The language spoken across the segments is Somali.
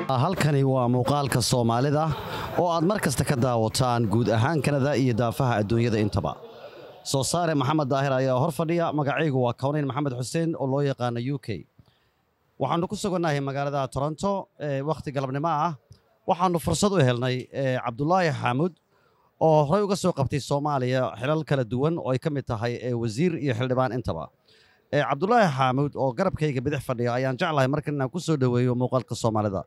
halkani waa muuqaalka Soomaalida oo aad mar kasta ka daawataan guud ahaan Kanada iyo daafaha adduunyada intaba. Soo saare Maxamed Daahir ayaa hor fadhiya, magacaygu waa Kawnayn Maxamed Xuseen oo loo yaqaan UK. waxaanu ku suganahay magaalada Toronto waqti galabnimo ah. waxaanu fursad u helnay Cabdullaahi Xamuud oo horay uga soo qabtay Soomaaliya xilal kala duwan oo ay ka mid tahay wasiir iyo xildhibaan intaba. Cabdullaahi Xamuud oo garabkayga bidix fadhiya ayaan jeclahay markan inaan ku soo dhaweeyo muuqaalka Soomaalida.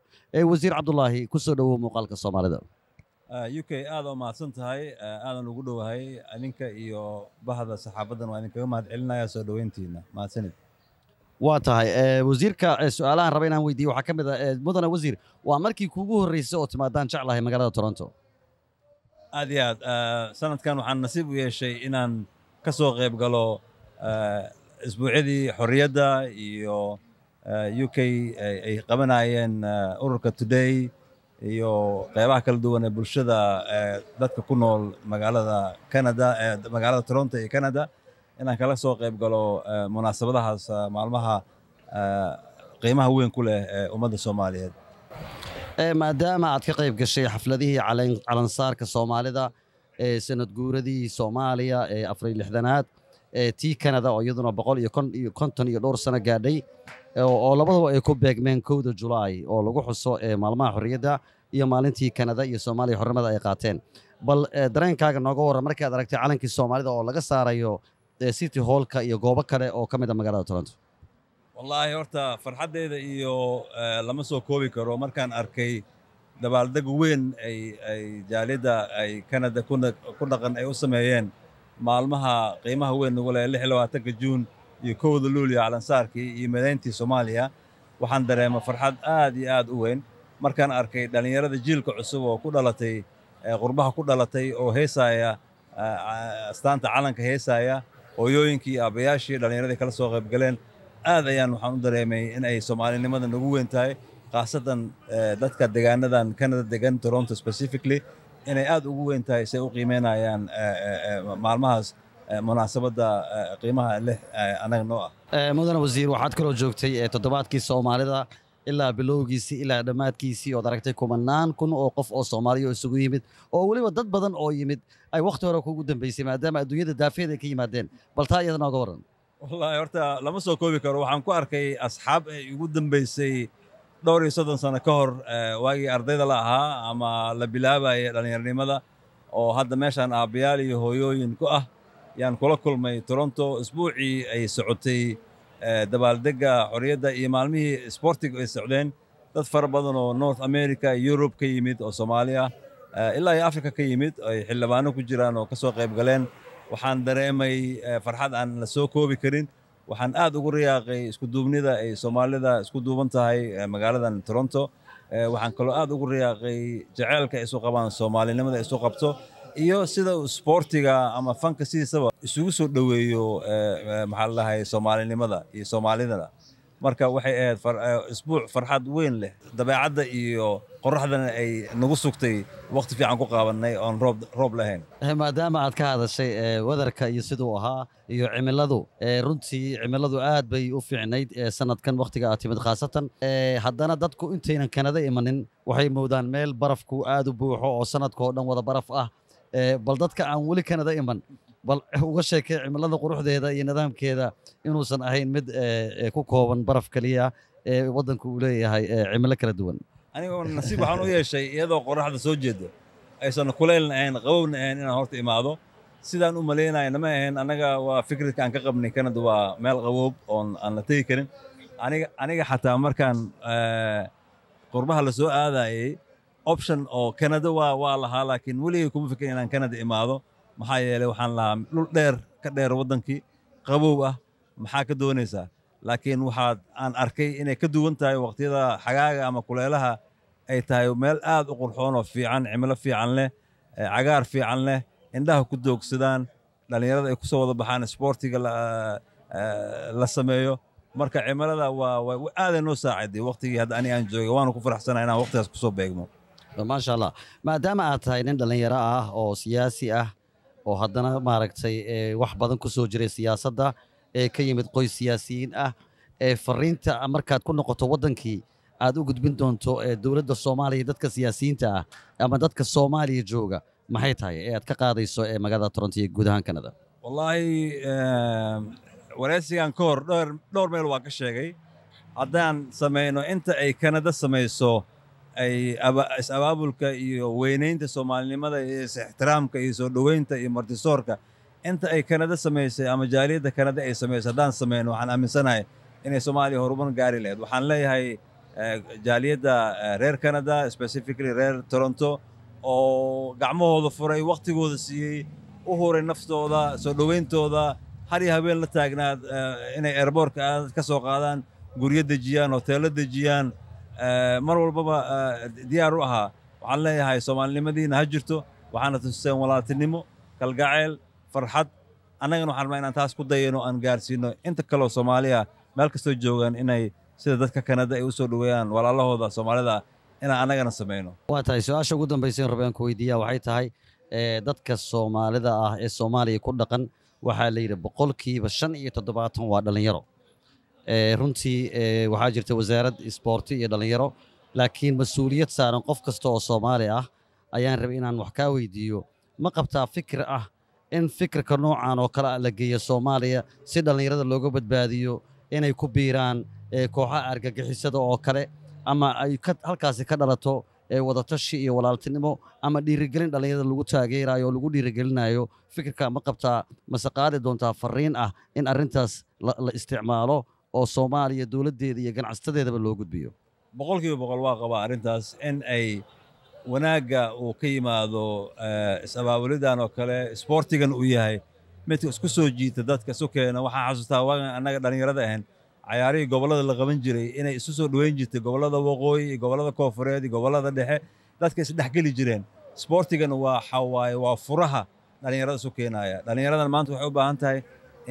Wasiir Cabdullaahi ku soo dhawow muuqaalka Soomaalida. UK aad oo mahadsan tahay, aadan ugu dhowahay adinka iyo bahda saxaafadan waa idinkaga mahadcelinaya soo dhaweyntiina. Mahadsanid. waa tahay wasiirka su'aalahan raba inaan weydiiyo waxaa ka mid ah mudane wasiir waa markii kuugu horreysay oo timaadaan jeclahay magaalada Toronto. aad iyo aad sanadkan waxaan nasiib u yeeshay inaan ka soo qayb galo isbuucyadii xorriyadda iyo UK ay qabanayeen ururka Today iyo qaybaha kala duwan ee bulshada dadka ku nool magaalada Canada magaalada Toronto iyo Canada inaan kala soo qayb galo munaasabadahaas maalmaha qiimaha weyn ku leh ummadda Soomaaliyeed. maadaama aad ka qayb gashay xafladihii calansaarka Soomaalida sanad guuradii Soomaaliya ee 46aad tii Canada oo iyaduna 150 iyo dhowr sano gaadhay oo labadaba ay ku beegmeen 1 July oo lagu xuso maalmaha xorriyadda iyo maalintii Canada iyo Soomaaliya xornimada ay qaateen. bal dareenkaaga nooga waran markii aad aragtay calankii Soomaalida oo laga saarayo City Hall-ka iyo goobo kale oo ka mid ah magaalada Toronto. wallaahi horta farxaddeeda iyo lama soo koobi karo markaan arkay dabaaldeg weyn ay jaaliyadda ay Canada ku dhaqan ay u sameeyeen maalmaha qiimaha weyn ugu leh 26 Juun iyo 1 Luulyo calansaarkii iyo mideyntii Soomaaliya. waxaan dareemay farxad aad iyo aad u weyn markaan arkay dhalinyarada jiilka cusub oo ku dhalatay qurbaha ku dhalatay oo heesaya astaanta calanka heesaya hooyooyinkii aabayaashii dhalinyaradii kala soo qayb galeen. aad ayaan waxaan u dareemay in ay Soomaalinimada nagu weyn tahay, khaasatan dadka deegaanadan Canada degan Toronto specifically inay aad ugu weyn tahay si ay u qiimeynayaan maalmahaas munaasabadda qiimaha leh anaga noo ah. mudane wasiir waxaad kaloo joogtay toddobaadkii Soomaalida ilaa bilowgiisii ilaa dhammaadkiisii oo aragtay kumanaan kun oo qof oo Soomaaliya isugu yimid oo waliba dad badan oo yimid ay waqti hore kugu dambeysay maadaama adduunyada daafeeda ka yimaadeen. bal taa iyadana uga waran. wallaahi horta lama soo koobi karo. waxaan ku arkay asxaab ay ugu dambeysay dhowr iyo 30 sano ka hor waagii ardayda la ahaa ama la bilaabayay dhalinyaronimada oo hadda meeshaan aabayaal iyo hooyooyin ku ah yaan kula kulmay Toronto isbuucii ay socotay dabaaldega xorriyadda iyo maalmihii sportiga ay socdeen. dad fara badan oo North America Europe ka yimid oo Soomaaliya ilaa iyo Africa ka yimid ay xildhibaano ku jiraan oo ka soo qayb galeen. waxaan dareemay farxad aan la soo koobi karin. waxaan aad ugu riyaaqay isku duubnida ay Soomaalida isku duuban tahay magaaladan Toronto. waxaan kaloo aad ugu riyaaqay jaceylka ay isu qabaan Soomaalinimada ay isu qabto iyo sida sportiga ama fanka sidiisaba isugu soo dhaweeyo maxaa la dhahay Soomaalinimada iyo Soomaalida. marka waxay ahayd isbuuc farxad weyn leh. dabeecadda iyo qorraxdana ay nagu sugtay waqti fiican ku qaadanay oon roob lahayn. maadaama aad ka hadashay wadarka iyo siduu ahaa iyo cimiladu runtii cimiladu aad bay u fiicnayd sanadkan waqtiga aad timid khaasatan haddana dadku intaynan Canada imanin waxay moodaan meel barafku aad u buuxo oo sanadkoo dhan wada baraf ah. bal dadka aan weli Canada iman bal uga sheekay cimilada quruxdeeda iyo nidaamkeeda inuusan ahayn mid ku kooban baraf kaliya waddanku uu leeyahay cimilo kala duwan. aniga nasiib waxaan u yeeshay iyadoo qorraxda soo jeedo aysan kuleylna ahayn qabowna ahayn inaan horta imaado. sidaan u maleynaya nama ahayn anaga waa fikradka aan ka qabnay Canada waa meel qaboob oon aan la tegi karin. aniga xataa markaan qurbaha la soo aadayay option oo Canada waa lahaa laakiin weligay kuma fikirin inaan Canada imaado maxaa yeelay waxaan lahaa dhul dheer ka dheer waddankii qabow ah maxaa ka doonaysaa. laakiin aan arkay inay ka duwan tahay waqtiyada xagaaga ama kuleelaha ay tahay meel aad u qurxoon oo fiican, cimilo fiican leh, cagaar fiican leh, indhaha ku doogsadaan, dhalinyarada ay ku soo wada baxaan sportiga la sameeyo. marka cimilada waa aad noo saaciday waqtigii hadda aan joogay waana ku faraxsanahay inaan waqtigaas ku soo beegmo. ما شاء الله maadaama aad tahay nin dhalinyaro ah oo siyaasi ah oo haddana maaragtay wax badan ku soo jiray siyaasadda ee ka yimid qoys siyaasiyiin ah ee fariinta markaad ku noqoto waddankii aad u gudbin doonto ee dowladda Soomaaliya dadka siyaasiyiinta ah ama dadka Soomaaliya jooga maxay tahay ee aad ka qaadayso ee magaalada Toronto iyo guud ahaan Canada wallahi wareysigan ka hor dhowr meel waa ka sheegay haddaan samayno inta ay Canada samayso ay is-abaabulka iyo weynaynta Soomaalinimada iyo is-ixtiraamka iyo soo dhoweynta iyo martisoorka inta ay Canada samaysay ama jaaliyadda Canada ay samaysay haddaan samayno waxaan aaminsanahay inay Soomaaliya horumar gaari lahayd waxaan leeyahay jaaliyadda reer Canada specifically reer Toronto oo gacmahooda furay waqtigooda siiyey u huray naftooda soo dhoweyntooda har iyo habeen la taagnaad inay airportka ka soo qaadaan guryo dejiyaan hoteelo dejiyaan mar walbaba diyaar u ahaa waxaan leeyahay Soomaalinimadiina ha jirto waxaana tuseen walaaltinimo kalgacayl farxad annagana waxaan rabnaa inaan taas ku dayano aan gaarsiino inta kale oo Soomaaliya meel kastoo joogaan inay sida dadka Canada ay u soo dhaweeyaan walaalahooda Soomaalida inaan annagana sameeyno waa tahay su'aasha ugu dambaysa rabaan ku weydiiyaa waxay tahay dadka Soomaalida ah ee Soomaaliya ku dhaqan waxaa la yiri boqolkiiba 75 waa dhalinyaro runtii waxaa jirta wasaarad isboorti iyo dhalinyaro laakiin mas'uuliyad saaran qof kasta oo Soomaali ah ayaan rabay inaan wax ka weydiiyo ma qabtaa fikir ah in fikirka noocan oo kala la geeyo Soomaaliya si dhalinyarada looga badbaadiyo inay ku biiraan kooxaha argagixisada oo kale ama ay halkaasi ka dhalato wadatashi iyo walaaltinimo ama dhiirigelin dhalinyarada lagu taageerayo oo lagu dhiirigelinayo fikirka ma qabtaa masaqaadi doontaa fariin ah in arrintaas la isticmaalo oo Soomaaliya dawladdeeda iyo ganacsadeedaba loo gudbiyo boqolkiiba boqol waa qabaa arrintaas in ay wanaagga uu ka yimaado is-abaabulidan oo kale isboortigan uu yahay midka isku soo jiita dadka isu keena waxaan xasuustaa waagan annaga dhalinyarada ahayn cayaarihii gobollada la qaban jiray inay isu soo dhoweyn jirtay gobollada waqooyi iyo gobollada koonfureed iyo gobollada dhexe dadka isdhexgeli jireen isboortigan waa furaha dhalinyarada isu keenaya dhalinyaradan maanta waxay u baahan tahay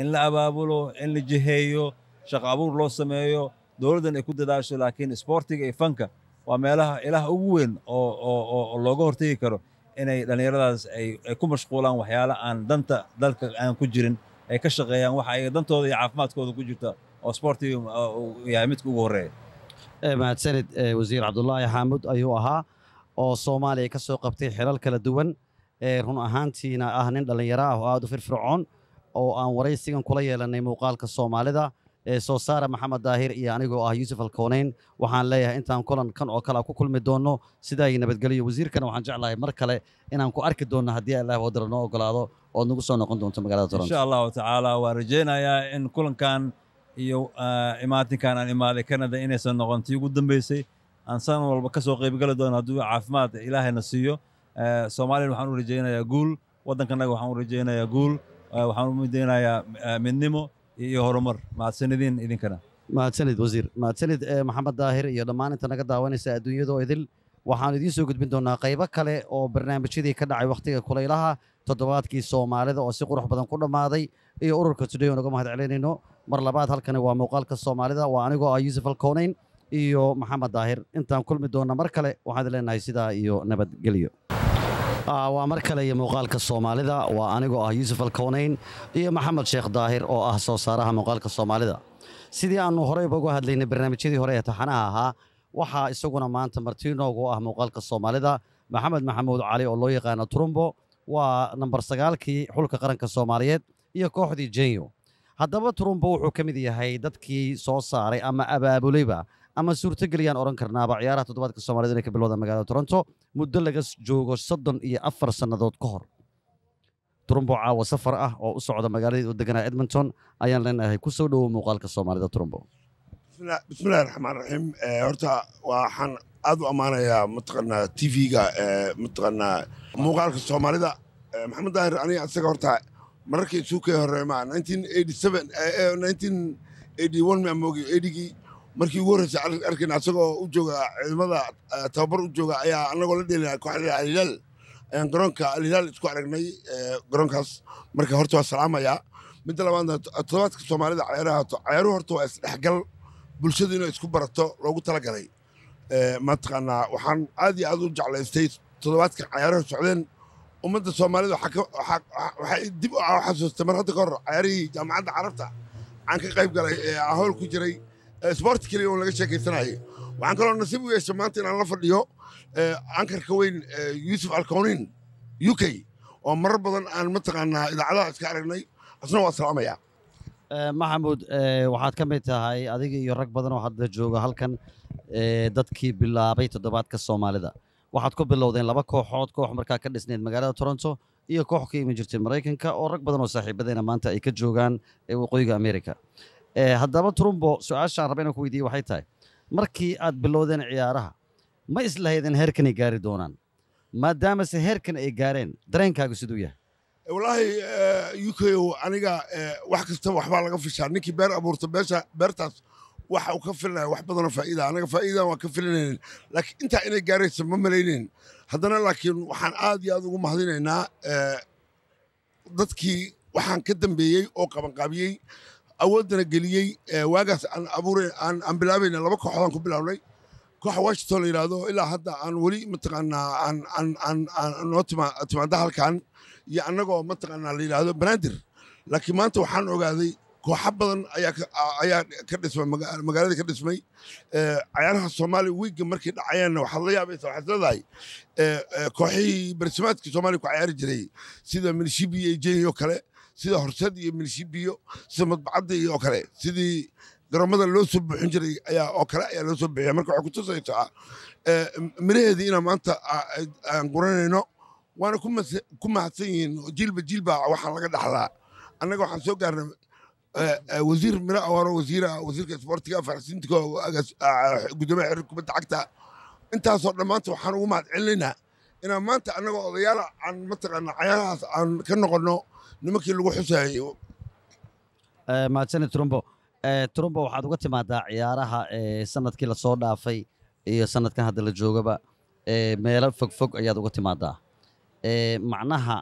in la abaabulo in la jiheeyo shaqo abuur loo sameeyo dowladdan ay ku dadaasho laakiin isboortiga iyo fanka waa meelaha ilaah ugu weyn oo looga hortegi karo inay dhalinyaradaas ay ku mashquulaan waxyaalo aan danta dalka aan ku jirin ay ka shaqeeyaan waxa ay dantooda iyo caafimaadkooda ku jirta oo sportiga yahay midka ugu horeeya mahadsanid wasiir Cabdullaahi Xaamud ayuu ahaa oo Soomaaliya ka soo qabtay xilal kala duwan run ahaantiina ah nin dhalinyaro ah oo aad u firfircoon oo aan waraysigan kula yeelanay muuqaalka Soomaalida soo saara Maxamed Daahir iyo anigoo ah Yuusuf Alkoonayn waxaan leeyahay intaan kulan kan oo kala ku kulmi doono sida ay nabadgeliyo wasiirkana waxaan jeclahay mar kale inaan ku arki doono haddii Allah wadar noo ogolaado oo nagu soo noqon doonto magaalada Toronto insha Allah ta'ala waan rajaynayaa in kulankan iyo imaatinkan aan imaaday Canada inaysan noqontii ugu dambeysay aan san walba ka soo qayb gali doono hadduu caafimaad ilaahayna siiyo Soomaaliya waxaan u rajaynayaa guul waddankanaga waxaan u rajaynayaa guul waxaan u mideynayaa midnimo iyo horumar mahadsanidin idinkana mahadsanid wasiir mahadsanid Maxamed Daahir iyo dhammaan inta naga daawanaysa adduunyada oo idil waxaan idiin soo gudbin doonaa qaybo kale oo barnaamijyadii ka dhacay waqtiga kulaylaha toddobaadkii Soomaalida oo si qurux badan ku dhamaaday iyo ururka Today oo naga mahad celinayno mar labaad halkani waa muuqaalka Soomaalida waa anigoo ah Yuusuf Alkoonayn iyo Maxamed Daahir intaan kulmi doona mar kale waxaan leenahay sidaa iyo nabadgelyo waa mar kale iyo muuqaalka Soomaalida waa anigoo ah Yuusuf Alkoonayn iyo Maxamed Sheekh Daahir oo ah soo saaraha muuqaalka Soomaalida sidii aanu horey uga hadlaynay barnaamijyadii hore ee taxanaha ahaa waxaa isaguna maanta martiinoogu ah muuqaalka Soomaalida Maxamed Maxamuud Cali oo loo yaqaan Trumbo waa number 9kii xulka qaranka Soomaaliyeed iyo kooxdii Genyo haddaba Trumbo wuxuu ka mid yahay dadkii soo saaray ama abaabulayba ama suurtageliyaan oran karnaaba ciyaaraha toddobaadka Soomaalida inay ka bilowdaan magaalada Toronto muddo laga joogo 34 sannadood ka hor Trumbo caawa safar ah oo u socda magaalada u deganaa Edmonton ayaan leenahay ku soo dhawo muuqaalka Soomaalida Trumbo bismillaahir rahmaanir rahiim horta waxaan aad u amaanayaa mataqaanaa TV-ga mataqaanaa muuqaalka Soomaalida Maxamed Daahir aniga asaga horta markii suuqay horeema 1981 ma moogi 80gii markii ugu horreysay arkayna asagoo u jooga ciidamada tababar u jooga ayaa anagoo la dheelay kooxda Al-Hilaal ayaan garoonka Al-Hilaal isku aragnay garoonkaas marka horta waa salaamaya midda labaadna toddobaadka Soomaalida ciyaaruhu horta waa isdhexgal bulshadu inay isku barato loogu talagalay mataqaanaa waxaan aad iyo aad u jeclaystay toddobaadkan cayaaraha socdeen ummadda soomaalida waxay dib u xasuustay mar hadda ka hor cayaarihii jaamacadda carabta aan ka qayb galay aan howl ku jiray sport keliya oon laga sheekaysanayay waxaan kaloo nasiib u yeeshay maanta inaan la fadhiyo ankarka weyn yuusuf alkownin u k oo marar badan aan mataqaanaa idaacadaha iska aragnay asna waa salaamayaa maxamuud waxaad ka mid tahay adiga iyo rag badan oo hadda jooga halkan dadkii bilaabay toddobaadka soomaalida waxaad ku bilowdeen laba kooxood koox markaa ka dhisneyd magaalada toronto iyo koox ka iman jirtay maraykanka oo rag badan oo saaxiibadeena maanta ay ka joogaan waqooyiga america haddaba trumbo su-aashaan raba inaan ku weydiiye waxay tahay markii aad bilowdeen ciyaaraha ma islahaydeen heerkan ay gaari doonaan maadaamase heerkan ay gaareen dareenkaagu siduu yahay wallaahi u k aniga wax kastaba waxbaa laga fishaa ninkii beer abuurta beertaas waxa uu ka filinaya wax badanoo faa'iida anaga faa'iidan waa ka filinaynin laakiin intaa inay gaarayso ma malaynin haddana laakiin waxaan aad iyo aad ugu mahadinaynaa dadkii waxaan ka dambeeyey oo qabanqaabiyey awooddana geliyey waagaas aan bilaabayna laba kooxoodaan ku bilaabnay kooxa washington la yidhaahdo ilaa hadda aan weli mataqaanaa aan noo timaada halkan iyo annagoo mataqaanaa la yidhaahdo banaadir laakiin maanta waxaan ogaaday kooxa badan ayaa ka dhismay magaalada ka dhismay cayaaraha soomaaliya wiigga markay dhacayeenna waxaad la yaabaysa waxaad leedahay kooxihii barsimaadka soomaaliya ku cayaari jiray sida milishibiyo iyo jeni oo kale sida horsad iyo milishibiyo sida madbacadda iyo oo kale sidii garoomada loo soo buuxin jiray oo kale ayaa loo soo buuxiya marka waxay kutusaysaa miraheedii inaan maanta aan guranayno waana ku mahadsan yihiin jiilba jiilba waxaan laga dhaxlaa annaga waxaan soo gaarnay wasiir miro awaano wasiirka isboortiga farxsintiga gudoomiyaha xiriirka kubadda cagta intaasoo dhammaanta waxaan ugu mahad celinaynaa inaan maanta annagoo odayaala aan mataqaanaa cayaarahaas aan ka noqonno nimankii lagu xusayay mahadsanid trumbo trumbo waxaad uga timaadaa ciyaaraha sanadkii lasoo dhaafay iyo sanadkan hadda la joogaba meelo fogfog ayaad uga timaadaa macnaha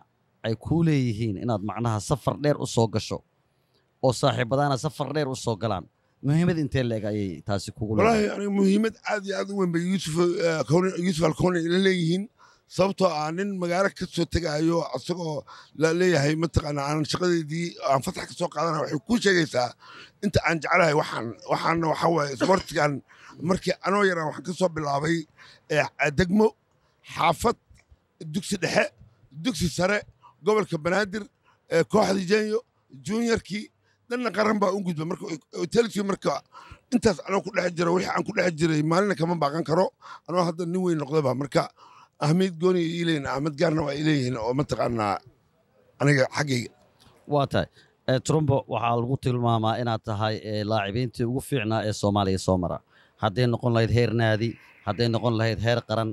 ay kuu leeyihiin inaad macnaha safar dheer u soo gasho oo saaxiibadaana safar dheer u soo galaan muhiimad intee leeg ayay taasi kugu wallaahi aniga muhiimad aad iyo aad u weyn bay yuusuf alkownin ila leeyihiin sababtoo ah nin magaalo ka soo tegaayo asagoo la leeyahay mataqaanaa aan shaqadeedii aan fasax ka soo qaadana waxay kuu sheegaysaa inta aan jeclahay waxaana waxaa waaye isboortigan markii anoo yaraan waxaan ka soo bilaabay degmo xaafad dugsi dhexe dugsi sare gobolka banaadir kooxda jenyo juniorkii dhanna qaran baa u gudba marka telisi marka intaas anoo ku dhex jiro wixii aan ku dhex jiray maalina kama baaqan karo anoo hadda nin weyn noqdaba marka ahmiyad gooni ii leeyihin ahmad gaarna waa ii leeyihiin oo mataqaanaa aniga xaggayga waa tahay trumbo waxaa lagu tilmaamaa inaad tahay laacibiintii ugu fiicnaa ee soomaaliya soo mara hadday noqon lahayd heer naadi hadday noqon lahayd heer qaran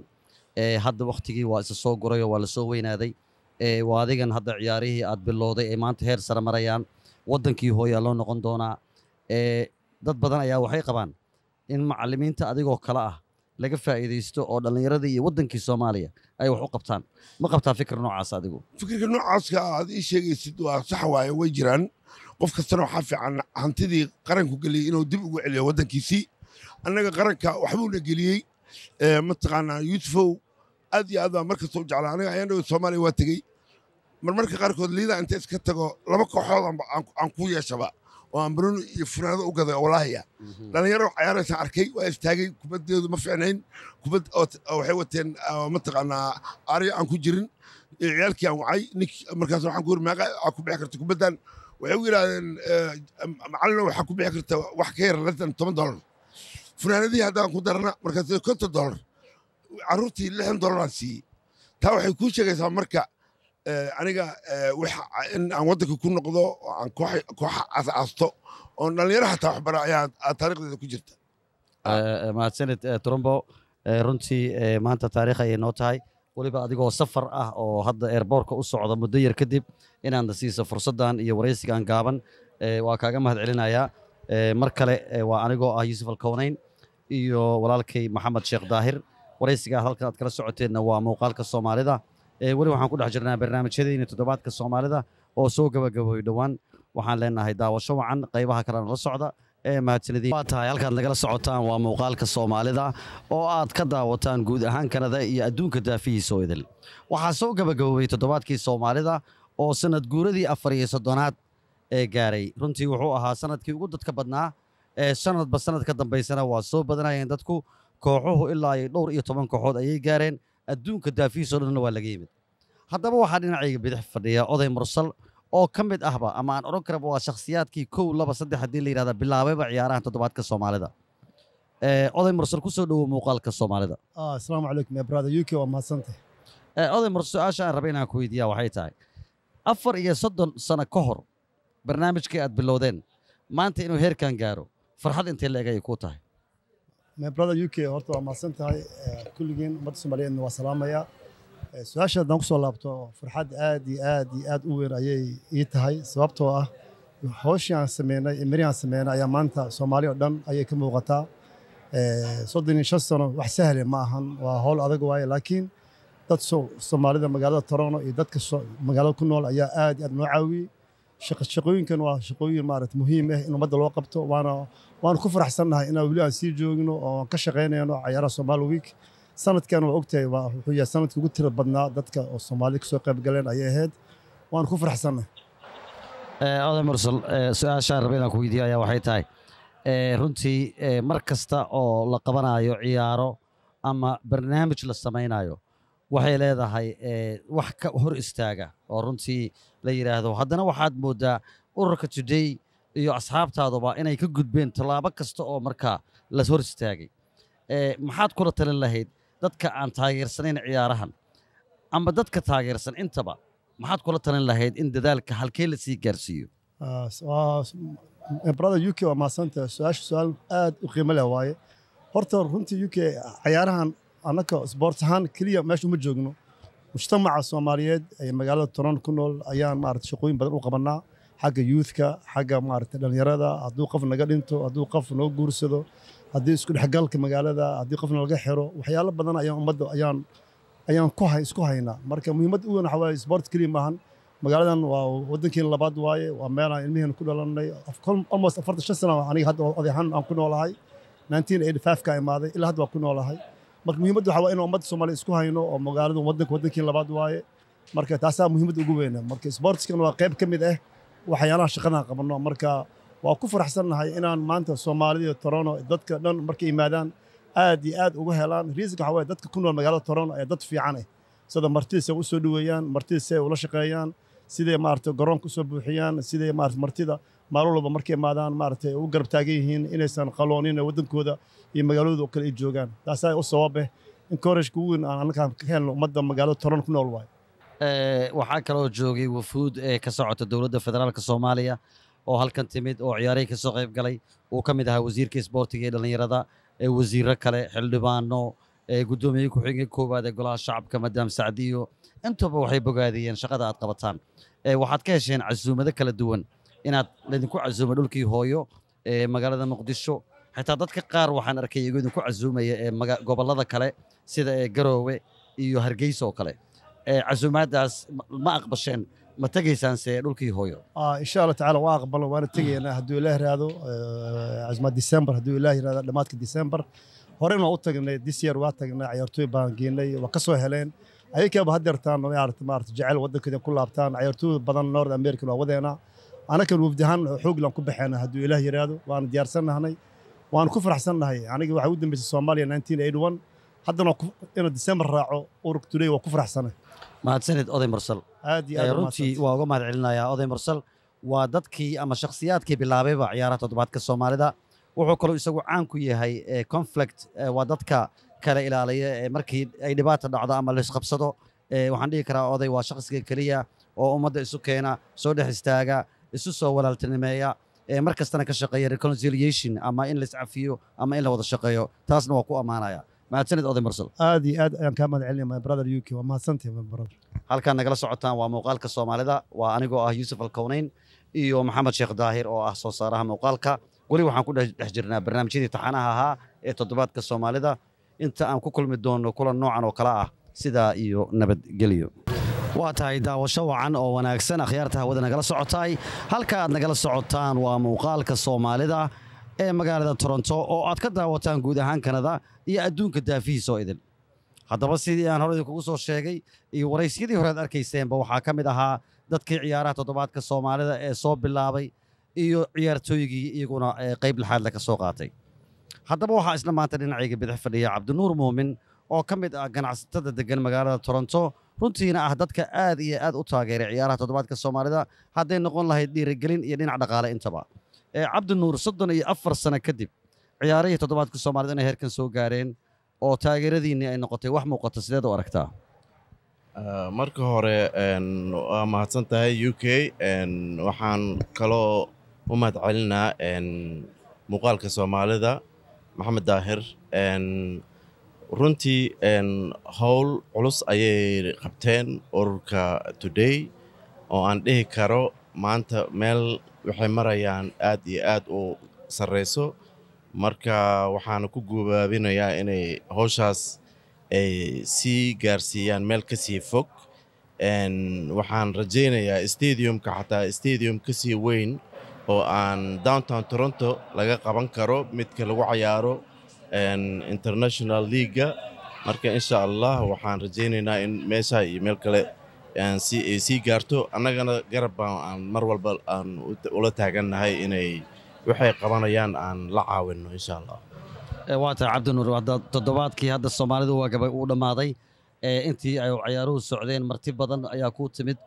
hadda wakhtigii waa isa soo gurayoo waa la soo weynaaday waa adigan hadda ciyaarihii aad bilowday ee maanta heer sare marayaan waddankii hooyaa loo noqon doonaa dad badan ayaa waxay qabaan in macallimiinta adigoo kale ah laga faa'iidaysto oo dhallinyaradii iyo waddankii soomaaliya ay wax u qabtaan ma qabtaa fikir noocaas adigu fikirka noocaaska aad ii sheegaysid waa sax waaye way jiraan qof kastana waxaa fiican hantidii qaranku geliyey inuu dib ugu celiyo waddankiisii annaga qaranka waxbuuna geliyey mataqaanaa yuusufow aad iyo aad baa mar kasta u jeclaa aniga ayaan dhawo soomaaliya waa tegey marmarka qaarkood liida inta iska tago laba kooxood aan ku yeeshaba oo aan banuun iyo funaanado u gaday oo walaahiya dhallinyaro cayaaraysaan arkay waa istaagay kubaddeedu ma fiicnayn kubad waxay wateen mataqaanaa aaryo aan ku jirin ciyaalkii aan wacay markaas waxaan ku yiri meeqa aa ku bixi karta kubaddan waxay u yidhaahdeen macallino waxaa ku bixi karta wax ka yar latan $10 funaanadihii haddaan ku darana markaas $50 carruurtii $60 aan siiyey taa waxay kuu sheegaysaa marka aniga in aan waddanka ku noqdo oo aan kooxa aasto oon dhallinyaro xataa waxbara ayaa taariikhdeeda ku jirta mahadsanid trumbo runtii maanta taariikh ayay noo tahay weliba adigoo safar ah oo hadda airboortka u socda muddo yar kadib inaad siiso fursaddan iyo waraysigan gaaban waa kaaga mahad celinayaa mar kale waa anigoo ah yuusuf alkownayn iyo walaalkay maxamed sheekh daahir waraysigaa halkan aad kala socoteenna waa muuqaalka soomaalida weli waxaan ku dhex jirnaa barnaamijyadayna toddobaadka soomaalida oo soo gabagaboobay dhowaan waxaan leenahay daawasho wacan qaybaha kalena la socda mahadsanidin waa tahay halkaad nagala socotaan waa muuqaalka Soomaalida oo aad ka daawataan guud ahaan Kanada iyo adduunka daafihiisa oo idil waxaa soo gabagaboway toddobaadkii Soomaalida oo sanad guuradii 34aad ee gaaray runtii wuxuu ahaa sanadkii ugu dadka badnaa sanadba sanad ka dambeysana waa soo badanayeen dadku kooxuhu ilaa ay dhowr iyo 10 kooxood ayay gaareen adduunka daafihiisa oo dhan waa laga yimid haddaba waxaa dhinacayga bidix fadhiya oday mursal oo ka mid ahba ama aan oran karaba waa shakhsiyaadkii 1 2 3 haddii la yiraahdo bilaabayba ciyaaraha toddobaadka Soomaalida oday mursal ku soo dhawo muuqaalka Soomaalida assalaamu calaykum ya brother UK waa mahadsantahay oday mursal su'aasha aan rabay inaan ku weydiiyaa waxay tahay 34 sano ka hor barnaamijkii aad bilowdeen maanta inuu heerkan gaaro farxad intee la egay ku tahay my brother UK horta waa mahadsantahay kulligeen ummadda Soomaaliyeed waa salaamaya su'aasha haddaan kusoo laabto farxad aad iyo aad u weyn ayay ii tahay sababtoo ah hawshii aan sameynay miriyan sameynay ayaa maanta Soomaaliya oo dhan ayay ka muuqataa 35 sano wax sahal ma ahan waa hawl adag waaye laakiin dad Soomaalida magaalada Toronto iyo dadka magaalada ku nool ayaa aad noo caawiyay shaqooyinkan waa shaqooyin maaragtay muhiim ah in ummadda loo qabto waana ku faraxsanahay inaan weli aan sii joogno oo ka shaqeynayno ciyaaraha Somali Week sanadkan waa ogtahay wuxuu yahay sanadkii ugu tiro badnaa dadka oo Soomaali ka soo qayb galeen ayay ahayd waan ku faraxsanahay oday mursal su'aashaan rabay inaan ku weydiiyo ayaa waxay tahay runtii mar kasta oo la qabanayo ciyaaro ama barnaamij la samaynayo waxay leedahay wax ka hor istaaga oo runtii la yiraahdo haddana waxaad moodaa ururka Today iyo asxaabtaaduba inay ka gudbeen tallaabo kasta oo markaa la hor istaagay maxaad kula talin lahayd dadka aan taageersanayn ciyaarahan ama dadka taageersan intaba maxaad kula talin lahayd in dadaalka halkee la sii gaarsiiyo brother UK waa mahadsantahay su'aal aad u qiimo leh waaye horta runtii UK ciyaarahan annaka sport ahaan kaliya meesha uma joogno mujtamaca Soomaaliyeed ee magaalada Toronto ku nool ayaan maaragtay shaqooyin badan u qabanaa xagga youthka xagga maaragtay dhalinyarada hadduu qof naga dhinto hadduu qof noo guursado haddii isku dhexgalka magaalada haddii qofna laga xiro waxyaalo badan ayaan ummadda ayaan isku haynaa marka muhiimad u weyn waxa waaye sport kaliya maahan magaaladan waa waddankeena labaad waaye waa meel aan ilmiheen ku dhalanay almost 45 sano aniga hadda oday ahaan aan ku noolahay 1985 ka imaaday ilaa hadda waa ku noolahay marka muhiimaddu waxa waa in ummadda Soomaaliya isku hayno oo magaalada waddankeena labaad waaye marka taasaa muhiimad ugu weyn marka sportskan waa qayb ka mid ah waxyaalaha shaqadan qabano marka waa ku faraxsanahay inaan maanta Soomaalida Toronto dadka dhan markay yimaadaan aad iyo aad uga helaan reason waxa waa dadka ku nool magaalada Toronto ay dad fiican ah sida martida u soo dhaweeyaan martida ay ula shaqeeyaan sidee maartay garoonka u soo buuxiyaan sidee maartay martida maalin walba markay imaadaan maartay u garab taagan yihiin inaysan qaloonin wadankooda iyo magaalada oo kale ay joogaan taasay u sabab ah encourage ku weyn aan anaka ka helno ummadda magaalada Toronto ku nool waay waxaa kaloo joogay wafuud ee ka socota dowladda federaalka Soomaaliya oo halkan timid oo ciyaaray ka soo qayb galay oo ka mid ahaa wasiirka isboortiga ee dhalinyarada wasiirro kale xildhibaano gudoomiye ku-xigeenka koowaad ee golaha shacabka madam Sacdiyo intaba waxay bogaadiyeen shaqada aad qabataan waxaad ka hesheen casuumado kala duwan inaad idinku casuumo dhulkii hooyo ee magaalada Muqdisho xitaa dadka qaar waxaan arkay iyagu idinku casuumaya ee gobollada kale sida Garoowe iyo Hargeysa oo kale casuumaadaas ma aqbasheen ma tagaysaan see dhulkii hooyo insha Allah taala waa aqbalo waana tagaynaa hadduu Ilaahay raado azma December hadduu Ilaahay raado dhamaadka December horena u tagnay this year waa tagnay ciyaartooy baan geynay waa ka soo heleen ayagaba hadeertaan maaragtay jacayl waddankeeda ku laabtaan ciyaartooy badan North America waa wadeena anaka wafdihan xoog lan ku baxeena hadduu Ilaahay yiraahdo waan diyaarsanahay waan ku faraxsanahay aniga waxa u dambeysay Soomaaliya 1981 haddana inuu December raaco ururka Today waa ku faraxsanahay mahadsanid oday mursal aad iyo aad runtii waa uga mahad celinayaa oday mursal waa dadkii ama shakhsiyaadkii bilaabayba ciyaaraha toddobaadka Soomaalida wuxuu kaloo isagu caan ku yahay conflict waa dadka kala ilaaliya markii ay dhibaato dhacdo ama la isqabsado waxaan dhihi karaa oday waa shakhsiga kaliya oo ummadda isu keena soo dhex istaaga isu soo walaaltinimeeya mar kastana ka shaqeeya reconciliation ama in la iscafiyo ama in la wada shaqeeyo taasna waa ku ammaanaya mahadsanid oday mursal aad iyo aad ayaan kaa mahad celinaya my brother UK waa mahadsantahay my brother halkaan nagala socotaan waa muuqaalka Soomaalida waa anigoo ah Yuusuf Alkawnayn iyo Maxamed Sheekh Daahir oo ah soo saaraha muuqaalka wali waxaan ku dhex jirnaa barnaamijyadii taxanaha ahaa ee toddobaadka Soomaalida inta aan ku kulmi doono kulan noocan oo kala ah sidaa iyo nabadgelyo waa tahay daawasho wacan oo wanaagsan akhyaarta hawada nagala socotay halka aad nagala socotaan waa muuqaalka Soomaalida ee magaalada Toronto oo aad ka daawataan guud ahaan Kanada iyo adduunka daafihiisa oo idin. haddaba sidii aan hore idinkugu soo sheegay iyo waraysyadii hore aad arkayseenba waxaa ka mid ahaa dadkii ciyaaraha toddobaadka Soomaalida ee soo bilaabay iyo ciyaartooygii iyaguna qayb lixaad la ka soo qaatay. haddaba waxaa isla maanta dhinacayga bidix fadhiya Cabdinuur Muumin oo ka mid ah ganacsatada degan magaalada Toronto runtiina ah dadka aad iyo aad u taageeray ciyaaraha toddobaadka Soomaalida hadday noqon lahayd dhiirigelin iyo dhinac dhaqaale intaba. Cabdinuur 34 sano kadib ciyaarihii toddobaadka Soomaalida inay heerkan soo gaareen oo taageeradiinii ay noqotay wax muuqata sideed u aragtaa? marka hore waa mahadsan tahay UK waxaan kaloo u mahadcelinaa muuqaalka Soomaalida Maxamed Daahir runtii hawl culus ayay qabteen ururka Today oo aan dhihi karo maanta meel waxay marayaan aad iyo aad u sareyso marka waxaan ku guubaabinayaa inay hawshaas ay sii gaarsiiyaan meel ka sii fog waxaan rajaynayaa stadiumka xataa stadium ka sii weyn oo aan downtown Toronto laga qaban karo midka lagu ciyaaro international league marka insha Allah waxaan rajaynaynaa in meesha iyo meel kale sii gaarto annagana garab aan mar walba aan ula taagannahay inay waxay qabanayaan aan la caawinno insha Allah. waa tahay Cabdinuur toddobaadkii hadda Soomaalidu waa gabay u dhamaaday intii ay ciyaaruhu socdeen marti badan ayaa ku timid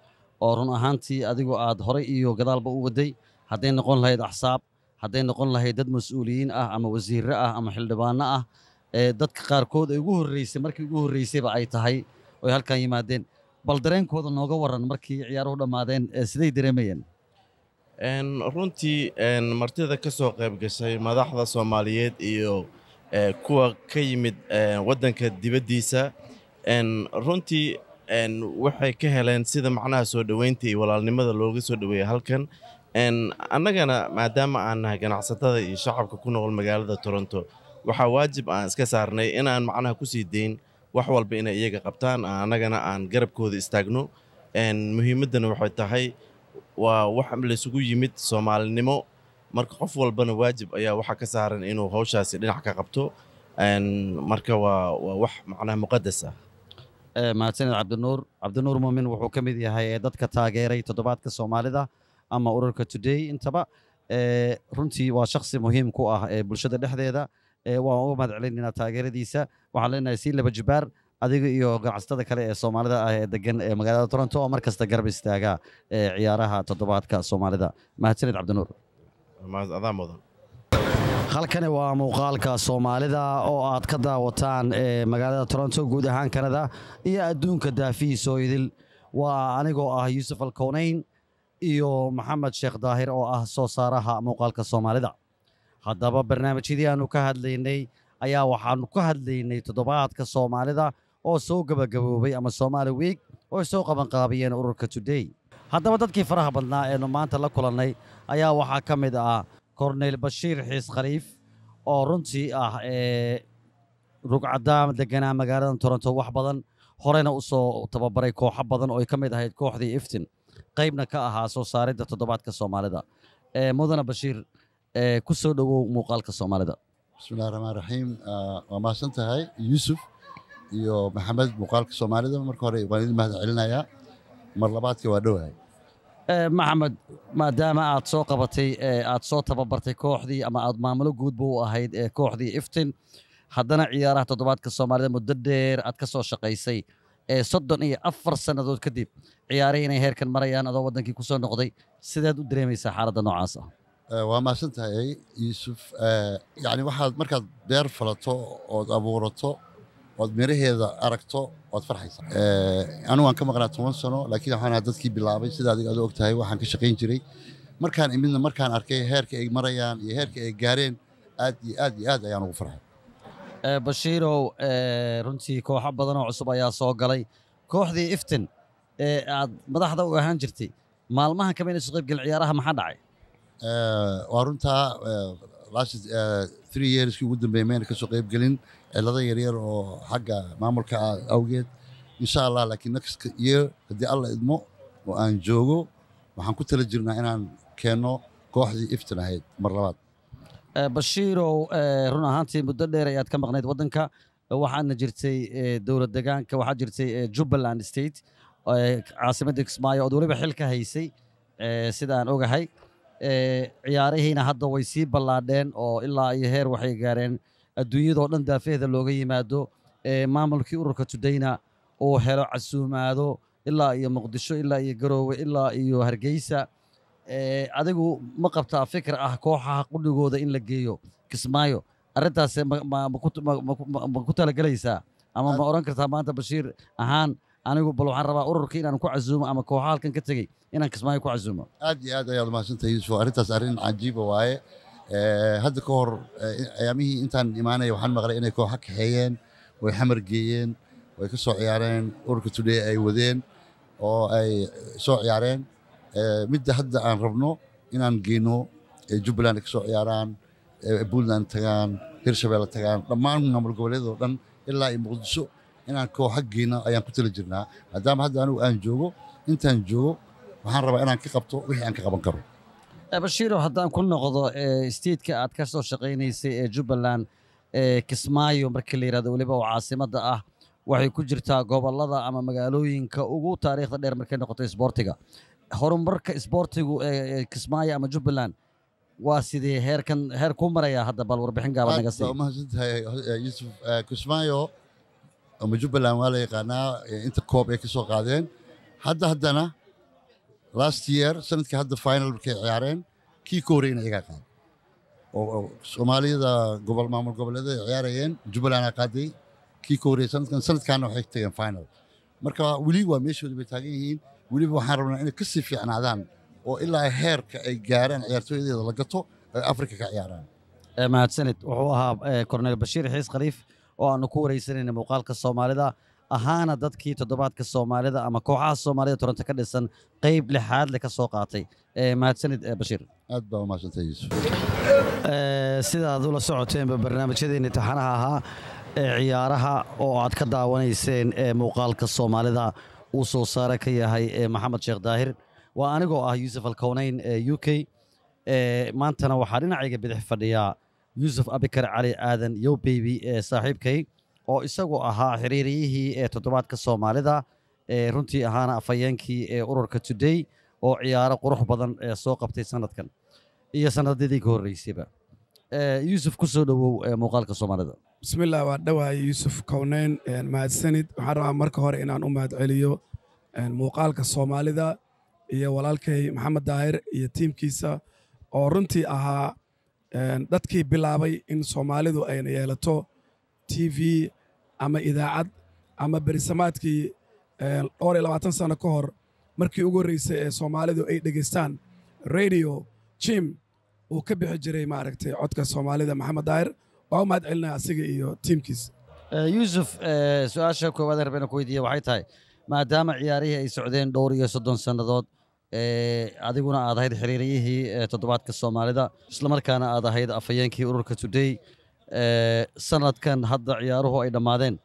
oo run ahaantii adigu aad horay iyo gadaalba u waday hadday noqon lahayd axsaab hadday noqon lahayd dad mas'uuliyiin ah ama wasiirro ah ama xildhibaano ah dadka qaarkood ay ugu horreysay markii ugu horreysayba ay tahay oo halkan yimaadeen bal dareenkooda nooga waran markii ciyaaruhu dhammaadeen siday dareemayeen? runtii martida ka soo qayb gashay madaxda Soomaaliyeed iyo kuwa ka yimid waddanka dibaddiisa runtii waxay ka heleen sida macnaha soo dhoweynta iyo walaalnimada looga soo dhoweeyay halkan annagana maadaama aan nahay ganacsatada iyo shacabka ku nool magaalada Toronto waxaa waajib aan iska saarnay inaan macnaha ku sii deyn wax walba inay iyaga qabtaan annagana aan garabkooda istaagno muhiimadana waxay tahay waa wax la isugu yimid Soomaalinimo marka qof walbana waajib ayaa waxa ka saaran inuu hawshaasi dhinac ka qabto marka waa wax macnaha muqadas ah. mahadsanid Cabdinuur Muumin wuxuu ka mid yahay dadka taageeray toddobaadka Soomaalida ama ururka Today intaba runtii waa shakhsi muhiim ku ah bulshada dhexdeeda waan uga mahadcelinaynaa taageeradiisa waxaan leenahay sii laba jibaar adiga iyo ganacsatada kale ee Soomaalida ah ee degan ee magaalada Toronto oo mar kasta garab istaaga ciyaaraha toddobaadka Soomaalida. mahadsanid Cabdinuur. adaa mudan. halkani waa muuqaalka Soomaalida oo aad ka daawataan magaalada Toronto guud ahaan Kanada iyo adduunka daafihiisa oo idil waa anigoo ah Yuusuf Alkoonayn iyo Maxamed Sheekh Daahir oo ah soo saaraha muuqaalka Soomaalida. haddaba barnaamijyadii aanu ka hadlaynay ayaa waxaanu ka hadlaynay toddobaadka Soomaalida oo soo gabagaboobay ama Somali Week oo soo qaban qaabiyeen ururka Today. haddaba dadkii faraha badnaa ee maanta la kulannay ayaa waxaa ka mid ah Cornel Bashiir Xiis Khaliif oo runtii ah rugcadaam deganaa magaalada Toronto wax badan horena u soo tababaray kooxo badan oo ay ka mid ahayd kooxdii Iftin qaybna ka ahaa soo saaridda toddobaadka Soomaalida. mudana Bashiir ku soo dhawow muuqaalka Soomaalida. bismillaahir rahmaanir rahiim waa mahadsan tahay Yuusuf iyo Maxamed muuqaalka Soomaalida marka hore waan idin mahadcelinayaa mar labaadkii waa dhowahay. maxamed maadaama aad soo qabatay aad soo tababartay kooxdii ama aad maamulo guudba u ahayd kooxdii Iftin haddana ciyaaraha toddobaadka Soomaalida muddo dheer aad ka soo shaqaysay 34 sannadood kadib ciyaarihii inay heerkan marayaan adoo waddankii ku soo noqday sideed u dareemaysaa xaaladda noocaas ah? waa mahadsan tahay Yuusuf yacni waxaad markaad beer falato ood abuurato ood miraheeda aragto waad farxaysaa. anigu waan ka maqnaa 10 sano laakiin waxaan ahaa dadkii bilaabay sida adiga og tahay waxaan ka shaqayn jiray markaan imidna markaan arkay heerka ay marayaan iyo heerka ay gaareen aad iyo aad iyo aad ayaan ugu farxay. Bashiirow runtii kooxo badan oo cusub ayaa soo galay kooxdii Iftin aad madaxda u ahaan jirtay maalmahan ka mid ah qayb gal ciyaaraha maxaa dhacay? waa runtaa last 3 years ugu dambeeyay meel ka soo qayb galin cilado yar yar oo xagga maamulka awgeed insha Allah laakiin next year hadii Allah idmo oo aan joogo waxaan ku tala jirnaa inaan keeno kooxdii Iftin ahayd mar labaad. bashiirow run ahaantii muddo dheer ayaad ka maqnayd waddanka waxaadna jirtay dowlad degaanka waxaad jirtay Jubbaland State caasimadda Kismaayo oo waliba xil ka haysay sida aan ogahay ciyaarihiina hadda way sii ballaadheen oo ilaa iyo heer waxay gaareen adduunyadoo dhan daafeeda looga yimaado maamulkii ururka Tudayna oo helo casuumaado ilaa iyo Muqdisho ilaa iyo Garoowe ilaa iyo Hargeysa adigu ma qabtaa fikir ah kooxaha qudhigooda in la geeyo Kismaayo arrintaas ma ku talagalaysaa ama ma oran kartaa maanta Bashiir ahaan anigu bal waxaan rabaa ururka inaan ku casuumo ama kooxaha halkan ka tegey inaan Kismaayo ku casuumo aad iyo aad ayaad mahadsantahay Yuusuf arrintaas arrin cajiiba waaye hadda ka hor ayaamihii intaan imaanaya waxaan maqlay inay kooxa kaxeeyeen way xamar geeyeen way ka soo ciyaareen ururka Today ay wadeen oo ay soo ciyaareen midda hadda aan rabno inaan geeno Jubbaland ka soo ciyaaraan Puntland tagaan Hirshabelle tagaan dhammaan maamul goboleedoo dhan ilaa iyo Muqdisho inaan kooxa geeno ayaan ku tala jirnaa maadaama hadda anigu aan joogo intaan joogo waxaan rabaa inaan ka qabto wixii aan ka qaban karo Bashiiro haddaan ku noqdo state-ka aad ka soo shaqaynaysay Jubbaland Kismaayo markii la yiraahdo waliba oo caasimadda ah waxay ku jirtaa gobolada ama magaalooyinka ugu taariikhda dheer markay noqoto isboortiga horumarka isboortigu Kismaayo ama Jubbaland waa sidee heer ku maraya hadda bal warbixin gaaban naga sii mahadsantahay Yuusuf Kismaayo ama Jubbaland waa la yaqaanaa inta koob ay ka soo qaadeen haddana last year sanadkii hadda final markay ciyaareen kii ka horreeyna iyagaa qaaday oo Soomaalida maamul goboleeda ay ciyaarayeen Jubbaland aa qaaday kii ka horreeyay sanadkaana waxay tageen final marka weli waa meeshooda bay taagan yihiin weliba waxaan rabnaa inay ka sii fiicnaadaan oo ilaa heerka ay gaaraan ciyaartooydeeda la gato ay Afrika ka ciyaaraan mahadsanid wuxuu ahaa Cornel Bashiir Xiis Khaliif oo aanu ku wareysanayna muuqaalka Soomaalida ahaana dadkii toddobaadka Soomaalida ama kooxaha Soomaalida Toronto ka dhisan qayb lixaad leh ka soo qaatay mahadsanid Bashiir aad baa mahadsantahay Yuusuf sidaad ula socoteen barnaamijyadeena imtixaanaha ahaa ciyaaraha oo aad ka daawanayseen muuqaalka Soomaalida uu soo saara ka yahay Maxamed Sheekh Daahir waa anigoo ah Yuusuf Alkawnayn UK maantana waxaa dhinacayga bidix fadhiya Yuusuf Abikar Cali Aadan Yo Baby saaxiibkay oo isagu ahaa xiriiriyihii toddobaadka Soomaalida runtii ahaana afayeenkii ururka Today oo ciyaaro qurux badan soo qabtay sanadkan iyo sanadadii ka horreysayba Yuusuf ku soo dhawow muuqaalka Soomaalida bismillaah waa dhawahay Yuusuf Kawnayn mahadsanid waxaan rabaa marka hore inaan u mahadceliyo muuqaalka Soomaalida iyo walaalkay Maxamed Daahir iyo tiimkiisa oo runtii ahaa dadkii bilaabay in Soomaalidu ay yeelato TV ama idaacad ama berisamaadkii 20 sano ka hor markii ugu horreysay ee Soomaalidu ay dhageystaan radio Jim uu ka bixi jiray maaragtay codka Soomaalida Maxamed Daahir waa u mahadcelinaa asiga iyo tiimkiisa Yuusuf su'aasha koowaad rabeen ku weydiiyay waxay tahay maadaama ciyaarihii ay socdeen dhowr iyo 30 sannadood adiguna aad ahayd xiriiriyihii toddobaadka Soomaalida isla markaana aad ahayd afayeenkii ururka Today sanadkan hadda ciyaaruhu ay dhammaadeen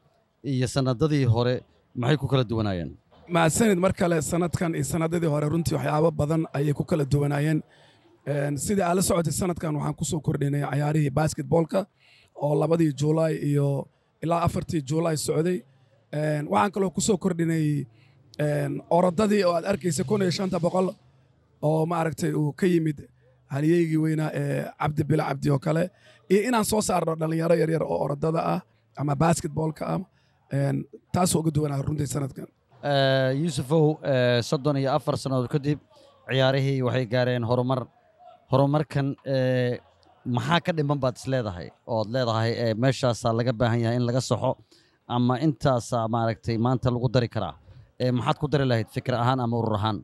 iyo sanadadii hore maxay ku kala duwanaayeen mahadsanid mar kale sanadkan iyo sanadadii hore runtii waxyaabo badan ayay ku kala duwanaayeen sida aad la socotay sanadkan waxaan ku soo kordhinay ciyaarihii basketballka oo 2 July iyo ilaa 4 July socday waxaan kaloo ku soo kordhinay orodadii oo aad arkaysa 1500 oo maaragtay uu ka yimid halyeygii weynaa Cabdi Bila Cabdi oo kale iyo inaan soo saarno dhalinyaro yaryar oo orodada ah ama basketballka ah taasoo uga duwanaa runtii sanadkan Yuusufow 34 sanadood kadib ciyaarihii waxay gaareen horumarkan maxaa ka dhiman baad isleedahay ood leedahay meeshaasaa laga baahan yahay in laga saxo ama intaasaa maaragtay maanta lagu dari karaa maxaad ku dari lahayd fikir ahaan ama urur ahaan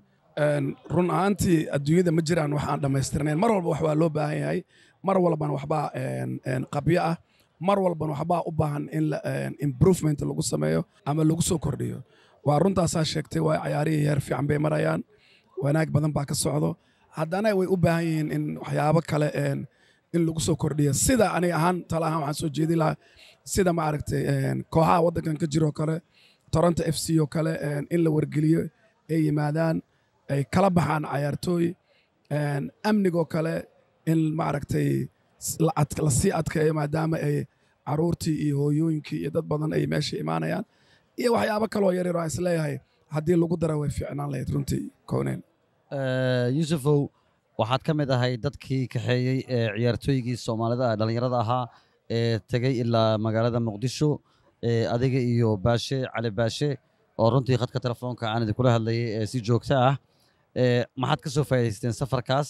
run ahaantii adduunyada ma jiraan wax aan dhammaystirnayn mar walba waxbaa loo baahan yahay mar walbana waxbaa qabyo ah mar walbana waxbaa u baahan in improvement lagu sameeyo ama lagu soo kordhiyo waa runtaasaa sheegtay waa ciyaarihii heer fiican bay marayaan wanaag badan baa ka socdo haddana way u baahan yihiin in waxyaabo kale in lagu soo kordhiyo sida aniga ahaan tala ahaan waxaan soo jeedi lahaa sida maaragtay kooxaha waddankan ka jiroo kale Toronto FC oo kale in la wargeliyo ay yimaadaan ay kala baxaan ciyaartooy amnigoo kale in maaragtay la sii adkeeyo maadaama ay caruurtii iyo hooyooyinkii iyo dad badan ay meesha imaanayaan iyo waxyaabo kaloo yaryar oo aan isleeyahay haddii lagu dara way fiicnaan lahayd runtii Kowneen. yuusufow waxaad ka mid ahay dadkii kaxeeyey ee ciyaartooygii soomaalida dhallinyarada ahaa ee tegey ilaa magaalada muqdisho adiga iyo baashe cali baashe oo runtii khadka telefoonka aan idinkula hadlayay ee si joogto ah maxaad ka soo faa'iidaysteen safarkaas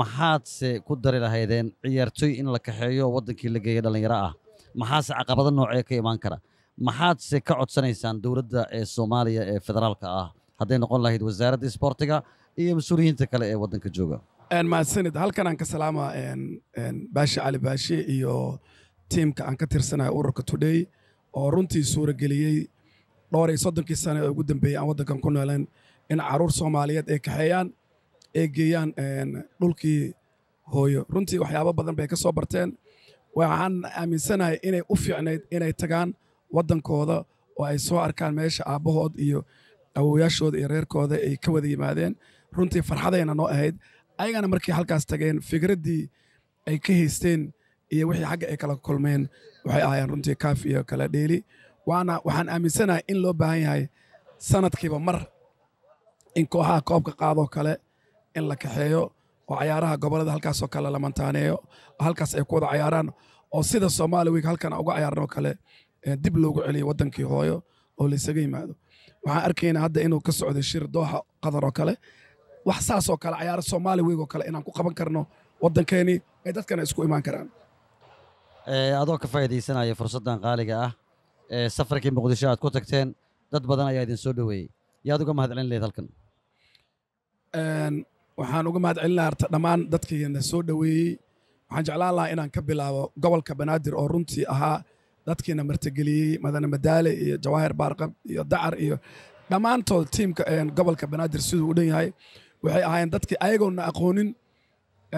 maxaadse ku dari lahaydeen ciyaartooy in la kaxeeyo waddankii la geeya dhallinyaro ah maxaase caqabado noocee ka imaan kara maxaadse ka codsanaysaan dowladda ee soomaaliya ee federaalka ah hadday noqon lahayd wasaaradda isboortiga iyo mas-uuliyiinta kale ee waddanka jooga mahadsanid halkan aan ka salaamaa baashe cali baashe iyo tiimka aan ka tirsanahay ururka Today oo runtii suurageliyey dhowr iyo 30 sano ee ugu dambeeyay aan waddankan ku nooleen in caruur Soomaaliyeed ay kaxeeyaan ay geeyaan dhulkii hooyo runtii waxyaabo badan bay ka soo barteen waxaan aaminsanahay inay u fiicnayd inay tagaan waddankooda oo ay soo arkaan meesha aabahood iyo awoowayaashooda iyo reerkooda ay ka wada yimaadeen runtii farxadayna noo ahayd ayagana markii halkaas tageen fikraddii ay ka haysteen iyo wixii xagga ay kala kulmeen waxay ahaayeen runtii kaaf iyo kala dheeli waxaan aaminsanahay in loo baahan yahay sanadkiiba mar in kooxaha koobka qaadoo kale in la kaxeeyo oo cayaaraha gobollada halkaasoo kale la mantaaneeyo halkaas ay ku wada cayaaraan oo sida Soomaali week halkan uga cayaarnoo kale dib loogu celiyo waddankii hooyo oo la isaga yimaado waxaan arkaynaa hadda inuu ka socdo shir Dooxa Qatar oo kale wax saas oo kale cayaar Soomaali week oo kale inaan ku qaban karno waddankeeni ay dadkana isku imaan karaan adoo ka faa'iidaysanaya fursaddan qaaliga ah safarkii muqdisho aad ku tagteen dad badan ayaa idin soo dhoweeyey yaad uga mahadcelin lahayd halkan waxaan uga mahadcelinayaa horta dhammaan dadkiina soo dhoweeyey waxaan jeclaan lahaa inaan ka bilaabo gobolka Banaadir oo runtii ahaa dadkiina martigeliyey Madane Madaale iyo Jawaahir Baarqab iyo Dacar iyo dhammaantood tiimka gobolka Banaadir siduu u dhan yahay waxay ahaayeen dadkii ayagoona aqoonin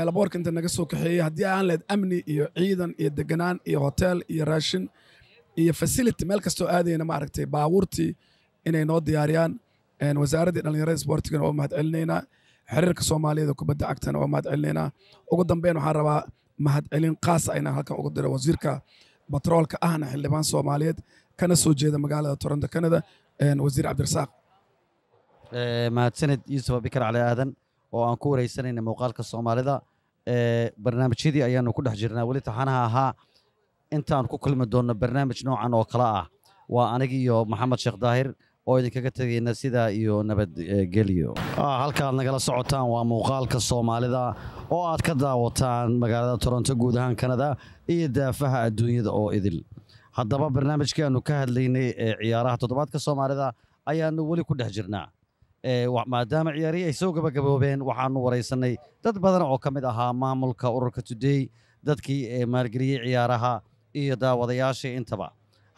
laboorka inta naga soo kaxeeyey haddii aan leed amni iyo ciidan iyo deganaan iyo hotel iyo raashin iyo facility meel kastoo aadayna maaragtay baabuurtii inay noo diyaariyaan wasaaraddii dhallinyarada isboortigana waa mahadcelinaynaa xiriirka Soomaaliyeed kubadda cagtana waa mahadcelinaynaa ugu dambeyn waxaan rabaa mahadcelin qaas ah inaan halkan ugu diro wasiirka batroolka ahna xildhibaan Soomaaliyeed kana soo jeeda magaalada Toronto Canada wasiir Cabdirasaaq mahadsanid Yuusuf Abikar Cali Aadan oo aan ku wareysanayna muuqaalka Soomaalida barnaamijyadii ayaanu ku dhex jirnaa weli taxanaha ahaa intaan ku kulmi doonno barnaamij noocan oo kale ah waa aniga iyo Maxamed Sheekh Daahir oo idinkaga tagayna sidaa iyo nabadgelyo halkaad nagala socotaan waa muuqaalka Soomaalida oo aad ka daawataan magaalada Toronto guud ahaan Canada iyo daafaha adduunyada oo idil haddaba barnaamijkeenu ka hadlaynay ciyaaraha toddobaadka Soomaalida ayaanu weli ku dhex jirnaa maadaama ciyaarihii ay soo gabagaboobeen waxaanu wareysanay dad badan oo ka mid ahaa maamulka ururka Today dadkii maalgeliyey ciyaaraha iyo daawadayaashii intaba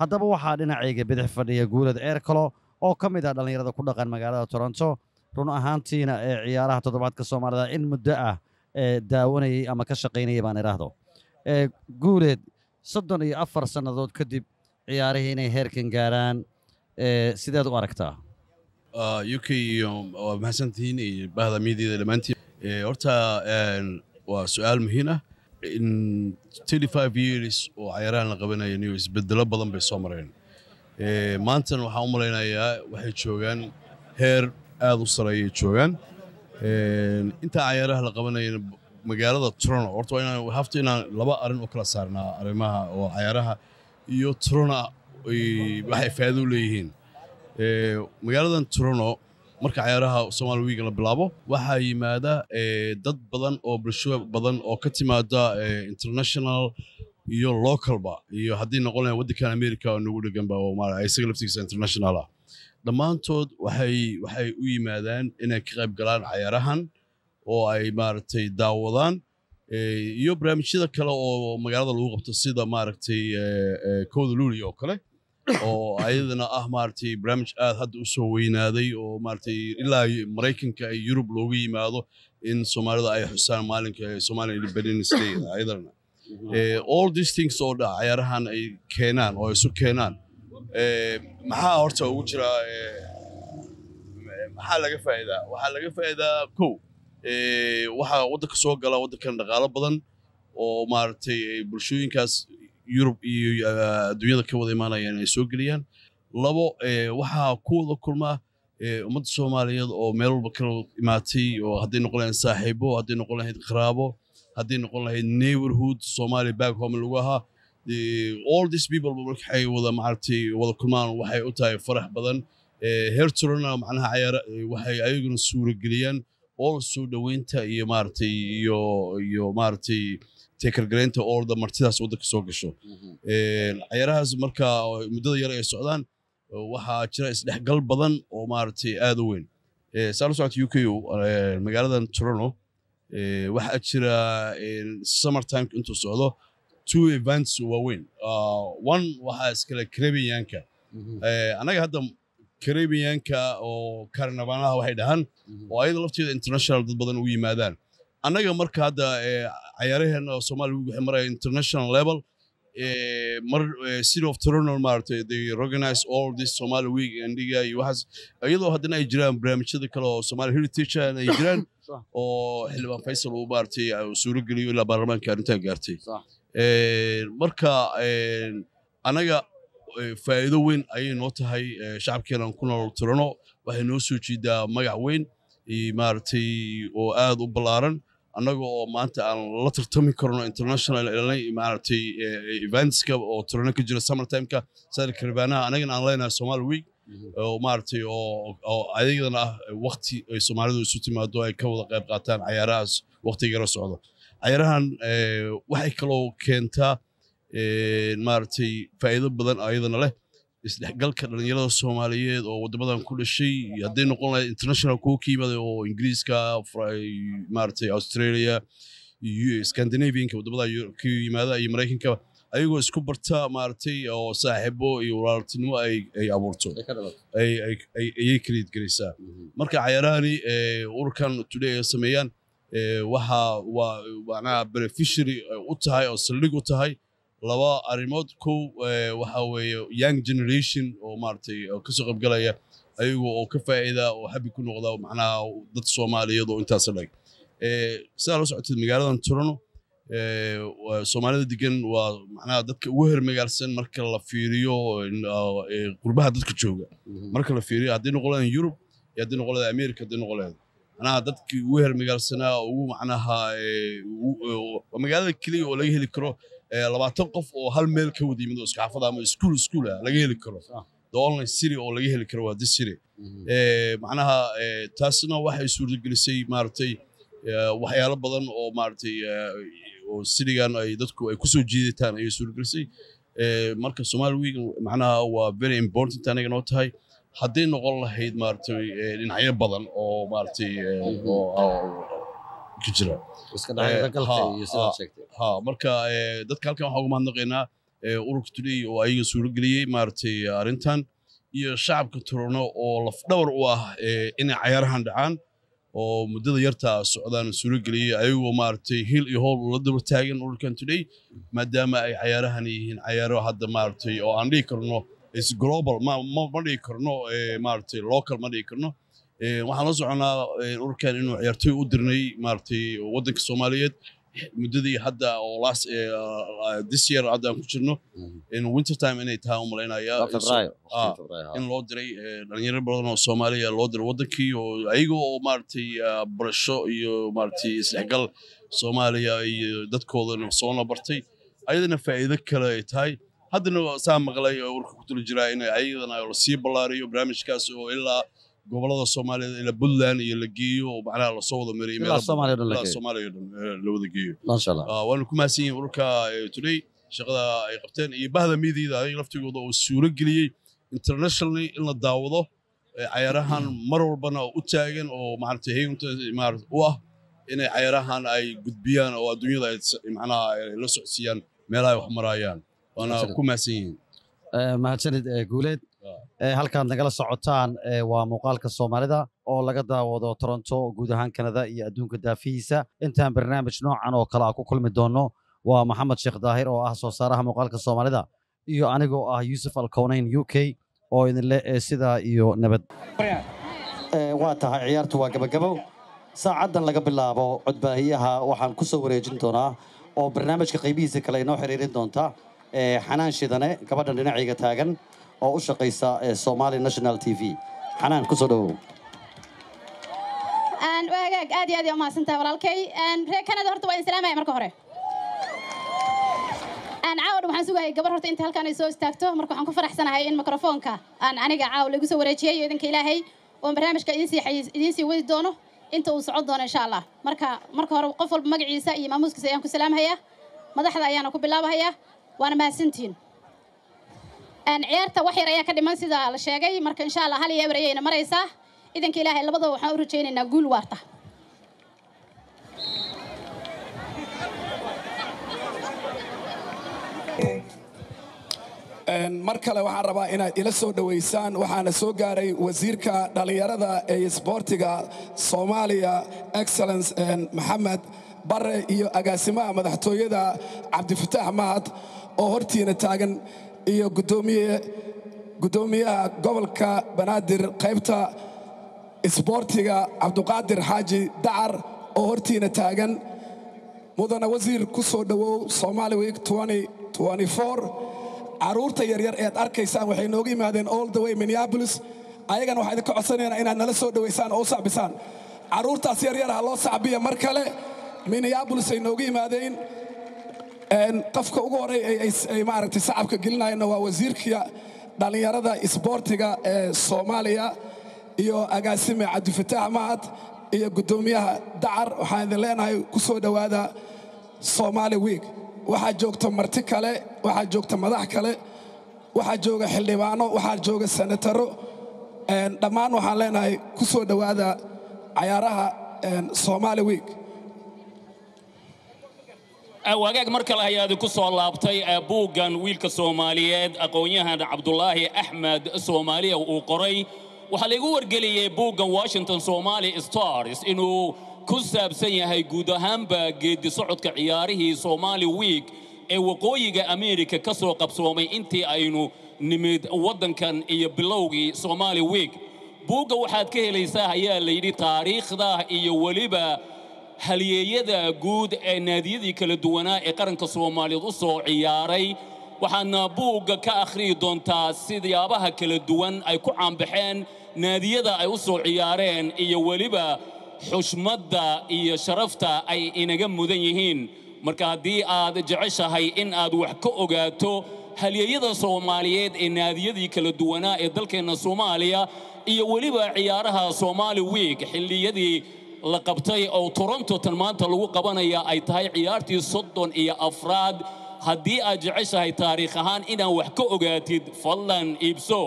haddaba waxaa dhinacayga bidix fadhiya Guulad Eerkalo oo ka mid ah dhallinyarada ku dhaqan magaalada Toronto run ahaantiina ciyaaraha toddobaadka Soomaalida in muddo ah daawanayay ama ka shaqaynayay baan idhaahdo Guuled 34 sannadood kadib ciyaarihii inay heerkan gaaraan sideed u aragtaa UK waa mahadsantihiin iyo bahda miidiyaeda dhammaantiin horta waa su'aal muhiim ah in 35 years oo cayaarahan la qabanaya niyo isbedelo badan bay soo mareen maantana waxaan u malaynayaa waxay joogaan heer aad u sareeya joogaan inta cayaaraha la qabanaya magaalada Toronto horta waa hafta inaan laba arin oo kala saarnaa arrimaha oo cayaaraha iyo Toronto waxay faa'iido u leeyihiin magaaladan Toronto marka cayaaraha Somali Week la bilaabo waxaa yimaada dad badan oo bulsho badan oo ka timaada international iyo localba iyo haddii noqon lahayd waddankan America oo nagu dheganba oo isaga laftigiisa international ah dhammaantood waxay u yimaadaan inay ka qayb galaan cayaarahan oo ay maaragtay daawadaan iyo barnaamijyada kale oo magaalada lagu qabto sida maaragtay kooda luuli oo kale oo ayadana ah maaragtay barnaamij aad hadda u soo weynaaday oo maaragtay ilaa Mareykanka iyo Yurub loogu yimaado in Soomaalida ay xusaan maalinka Somali Independence Day ayadana all these things oo dhaca ciyaarahan ay keenaan oo isu keenaan maxaa horta ugu jira maxaa laga faa'iidaa kow waxaa waddanka soo gala waddankan dhaqaalo badan oo maaragtay bulshooyinkaas Yurub iyo adduunyada ka wada imaanayaan ay soo geliyaan labo waxaa ku wada kulmaa ummadda Soomaaliyeed oo meel walba kala imaatay oo hadday noqon lahayd saaxiibo hadday noqon lahayd qaraabo hadday noqon lahayd neighborhood Somali back home lagu ahaa all these people waxay wada maaragtay wada kulmaan waxay u tahay farax badan heer turana macnaha ciyaar waxay ayaguna suurageliyaan oo soo dhaweynta iyo maaragtay iyo maaragtay teekargareynta oo martidaas waddanka soo gasho ciyaarahaas marka muddada yar ay socdaan waxaa jira isdhexgal badan oo maaragtay aad u weyn saan socota UK magaaladan Toronto waxaa jira summer time intuu socdo two events waaweyn one waxaa iskale Caribbean-ka anaga hadda Caribbean-ka oo Carnival-aha waxay dhahan oo ayada lafteeda international dad badan u yimaadaan annaga marka hadda ciyaaraheena Soomaaliya waxay marayaan international level City of Toronto maaragtay they organize all this Somali week and iyo waxaas iyadoo haddana ay jiraan barnaamijyada kale oo Somali heritage ay jiraan oo xildhibaan Faisal uu maaragtay suuro geliyo ilaa baarlamaanka arrintaa gaartay marka anaga faa'iido weyn ayay noo tahay shacabkeena ku nool Toronto waxay noo soo jiidaa magac weyn maaragtay oo aad u ballaaran annaga oo maanta aan la tartami karno international maaragtay eventska oo Toronto ka jira summer time-ka sida Caribbean-aha anagana aan leenahay Somali week oo maaragtay oo ayagana waqti ay Soomaalidu isu timaado ay ka wada qayb qaataan ciyaarahaas waqtiga la socdo ciyaarahan waxay kaloo keentaa maaragtay faa'iido badan ayadana leh isdhexgalka dhalinyarada Soomaaliyeed oo wadamadan ku dhashay hadday noqon lahayd international kuwa ka yimaaday oo Ingiriiska maaragtay Australia iyo Scandinavian-ka wadamada ka yimaada iyo Mareykanka ayagoo isku barta maaragtay oo saaxiibo iyo walaaltinimo ay abuurto ayay create garaysaa marka ciyaarahani ururkan today ay sameeyaan waxa waa beneficiary u tahay oo saldhig u tahay laba arrimood kow waxa weeye young generation oo maaragtay ka soo qaybgalaya ayagoo oo ka faa'iida oo habi ku noqda macnaha dad Soomaaliyeed oo intaas dhag sida la socotay magaaladan Toronto Soomaalida degan waa macnaha dadka ugu hermagaalsan marka la fiiriyo qurbaha dadka jooga marka la fiiriyo haddii noqon lahayd Europe iyo haddii noqon lahayd America haddii noqon lahayd macnaha dadkii ugu hermagaalsanaa ugu macnaha magaalada kaliya oo laga heli karo 20 qof oo hal meel ka wada yimid oo iska xaafada ama school laga heli karo the only city oo laga heli karo waa this city macnaha taasna waxay suurtagelisay maaragtay waxyaalo badan oo maaragtay oo city-gan ay dadku ay ku soo jiidataan ay suurtagelisay marka Somali week macnaha waa very important aniga noo tahay hadday noqon lahayd maaragtay dhinacyo badan oo maaragtay ku jira iska dhaqaaqalka iyo sida sheegtay marka dadka halkan waxaan ugu mahadnaqaynaa ururka today oo ayaga suuro geliyay maaragtay arrintan iyo shacabka Toronto oo laf dhawr u ah inay ciyaarahan dhacaan oo muddada yarta socdaan suuro geliyay ayagoo maaragtay hiil iyo howl la daba taagan ururkan today maadaama ay ciyaarahan yihiin ciyaaro hadda maaragtay oo aan dhigi karno is global ma dhigi karno maaragtay local ma dhigi karno waxaan la soconaa ururkan inuu ciyaartoy u dirnay maaragtay waddanka Soomaaliyeed muddadii hadda oo last this year hadda aan ku jirno in winter time inay tahay u malaynaya in loo diray dhalinyaro badan oo Soomaaliya loo diray waddankii oo ayagoo maaragtay barasho iyo maaragtay isdhexgal Soomaaliya iyo dadkoodana soo nabartay ayadana faa'iido kale ay tahay haddana saa maqlay ururka ku tala jira in ayadana la sii ballaariyo barnaamijkaas oo ilaa gobolada Soomaaliyeed ila Puntland iyo la geeyo oo macnaha la soo wada mariyay meelaha Soomaaliyeed la wada geeyo ma sha Allah waan ku maasiin ururka today shaqada ay qabteen iyo bahda miidiida ay laftigooda oo suuro geliyay internationally in la daawado ciyaarahan mar walbana u taagan oo maaragtay heegunta maaragtay u ah inay ciyaarahan ay gudbiyaan oo adduunyada ay macnaha la socodsiiyaan meelaha wax marayaan waana ku maasiin mahadsanid guuleed halkaan nagala socotaan waa muuqaalka Soomaalida oo laga daawado Toronto guud ahaan Canada iyo adduunka daafihiisa intaan barnaamij noocan oo kala ku kulmi doono waa Maxamed Sheekh Daahir oo ah soo saaraha muuqaalka Soomaalida iyo anigoo ah Yusuf Alkoonayn UK oo idin leh sida iyo nabad waa tahay ciyaartu waa gabagabo saacadan laga bilaabo codbaahiyaha waxaan ku soo wareejin doonaa oo barnaamijka qaybihiisa kale inoo xiriirin doonta xanaan shidane gabadhan dhinacayga taagan oo u shaqaysa Somali National TV xanaan ku soo dhawow waagaag aad iyo aad u mahadsantahay walaalkay reer Canada horta waa in salaamay marka hore عاود waxaan sugahay gabar horta inta halkaan ay soo istaagto marka waxaan ku faraxsanahay in mikrofoonka aan aniga caawil igu soo wareejiyay idinka Ilaahay oo barnaamijka idin sii wadi doono inta uu socod doono insha Allah marka hore qof walba magaciisa iyo maamuuskiisa ayaan ku salaamayaa madaxda ayaan ku bilaabayaa waana mahadsantiin ciyaarta wax yar ayaa ka dhiman sida la sheegay marka insha Allah hal iyo eber ayayna maraysaa idinka Ilaahay labadaba waxaan u rajaynaynaa guul waarta mar kale waxaan rabaa inaad ila soo dhaweysaan waxaana soo gaaray wasiirka dhalinyarada ee isboortiga Soomaaliya Excellence Maxamed Barre iyo agaasimaha madaxtooyada Cabdifataax Mahad oo hortiina taagan iyo gudoomiyaha gobolka Banaadir qaybta isboortiga Cabduqaadir Xaaji Dacar oo hortiina taagan mudana wasiir ku soo dhawow Somali Week 2024 caruurta yaryar ee arkaysaan waxay nooga yimaadeen all the way Minneapolis ayagana waxay ka codsanaynaa inaad nala soo dhaweysaan oo sacbisaan caruurtaas yaryar ha loo sacbiyo mar kale Minneapolis ay nooga yimaadeen qofka ugu horeey ay maaragtay sacabka gelinayna waa wasiirka dhalinyarada isboortiga ee Soomaaliya iyo agaasime Cabdifataax Mahad iyo gudoomiyaha Dacar waxaan idin leenahay ku soo dhawaada Somali Week waxaa joogta marti kale waxaa joogta madax kale waxaa jooga xildhibaano waxaa jooga senataro dhammaan waxaan leenahay ku soo dhawaada ciyaaraha Somali Week wagaag mar kale ayaad ku soo laabtay buuggan wiilka Soomaaliyeed aqoonyahan Cabdullaahi Axmed Soomaaliya uu qoray waxa lagu wargeliyay buuggan Washington Somali Stars inuu ku saabsan yahay guud ahaanba geedi socodka ciyaarihii Somali Week ee waqooyiga Amerika ka soo qabsoomay intii aynu nimid wadankan iyo bilowgii Somali Week buugga waxaad ka helaysaa ayaa la yiri taariikhda iyo waliba halyeeyada guud ee naadiyadii kala duwanaa ee qaranka Soomaaliyeed u soo ciyaaray waxaana buugga ka akhriyi doontaa sidiyaabaha kala duwan ay ku caanbaxeen naadiyada ay u soo ciyaareen iyo waliba xushmadda iyo sharafta ay inaga mudan yihiin marka haddii aad jeceshahay in aad wax ka ogaato halyeeyada Soomaaliyeed ee naadiyadii kala duwanaa ee dalkeena Soomaaliya iyo waliba ciyaaraha Somali Week xilliyadii la qabtay oo Toronto tan maanta lagu qabanaya ay tahay ciyaartii 34 haddii aad jeceshahay taariikh ahaan inaad wax ka ogaatid fadlan iibso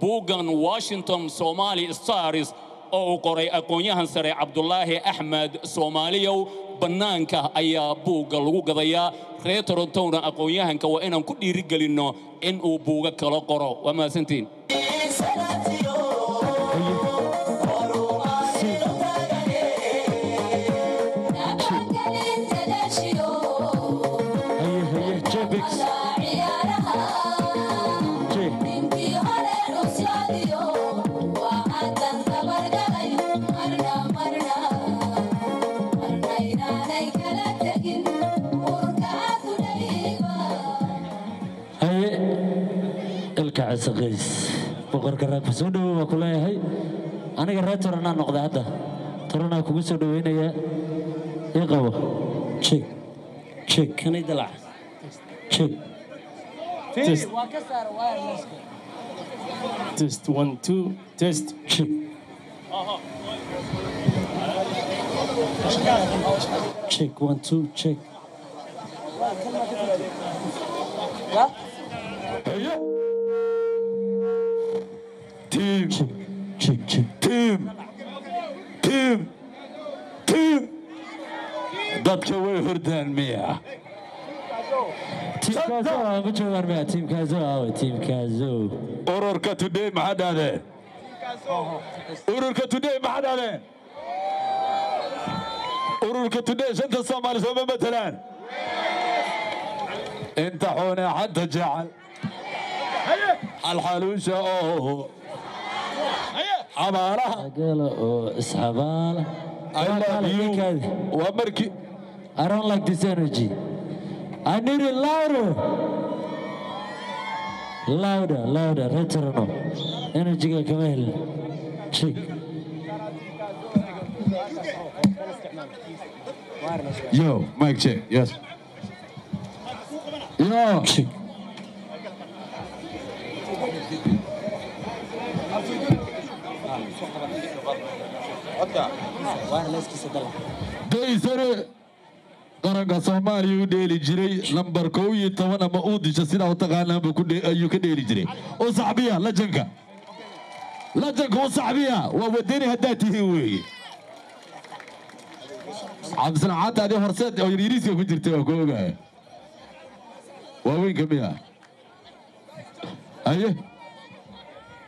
buuggan Washington Somali Stars oo qoray aqoonyahan sare Cabdullaahi Axmed Soomaaliya banaanka ayaa buugga lagu gadayaa reer Torontona aqoonyahanka waa inaan ku dhiirigelino in uu buuga kala qoro waa mahadsantiin عسقيس بقر كراب سودو وكلها هاي أنا قرأت ترى أنا نقد هذا ترى أنا كويس سودو هنا يا قوة check check كان يدلع check test test 1 2 test check check 1 2 check Team. Check, check. Team. Team. Team. dadka way hordaan miya team kaazo ururka today maxaa dhahdeen ururka today maxaa dhahdeen ururka today shanta Soomaali soo matalaan inta xoona xadda jacal الحلوشة أوه عبارة إسحابالة I love you ومركي I don't like this energy I need it louder. Louder, louder. Return. Energy كمان. Check. Yo, mic check. Yes. Yo. Check. daysare qaranka Soomaaliya u dheeli jiray lambar 11 ama uu disha sida uu taqaanaanba ayuu ka dheeli jiray oo saxbiya lajanka oo saxbiya waa wadani haddaa tihiin weeye cabdisanaacad adii horseed oo yariiska ku jirtay waa ku ogahay waa weyn ka miya aye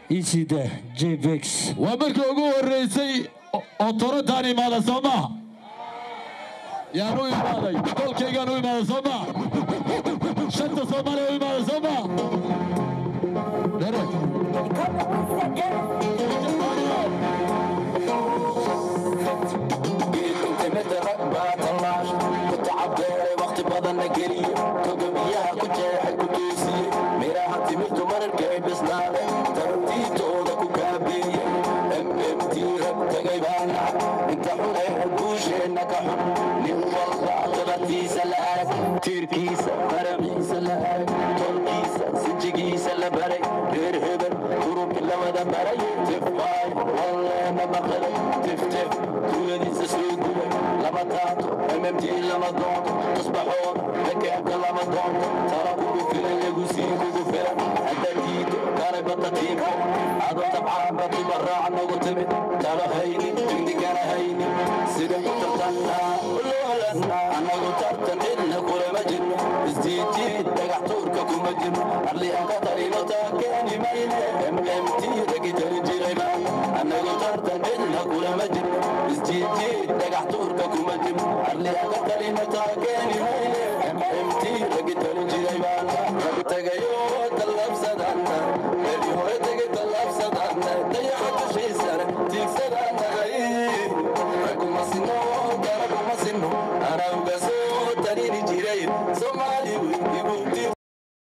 isida jbex waa markii ugu horeysay oo torotaan imaada Soomaa yaan u imaaday dalkaygaan u imaaday Soomaa shanta Soomaaliya u imaaday Soomaa تركيسة فرقيسة لهاي تركيسة سنجيسة لبري غير هبل كروب كلا ودا بري تفاي والله ما بخلي تفتف كل دي سسوق لما تعطوا MMT لما ضعت تصبحون لكيك لما ضعت ترى كوكو فيلا يقوسي كوكو فيلا عدا جيتو كاري بطاتيكو عدو طبعا بطي برا عنا وطمت ترى هيني تندي كان هيني سيدن قطرتنا ولو لنا أنا قطرتن إلنا كل مجن ازديتي دقعتورك كمجن اللي أنقطري نتاكاني ميني MMT دقي ترجي غيبان أنا قطرتن إلنا كل مجن ازديتي دقعتورك كمجن اللي أنقطري نتاكاني ميني MMT دقي ترجي غيبان تغيو تلبسدانا اللي هو تغي تلبسدانا تيحك شي سنة تيكسدانا غيب ركو مسنو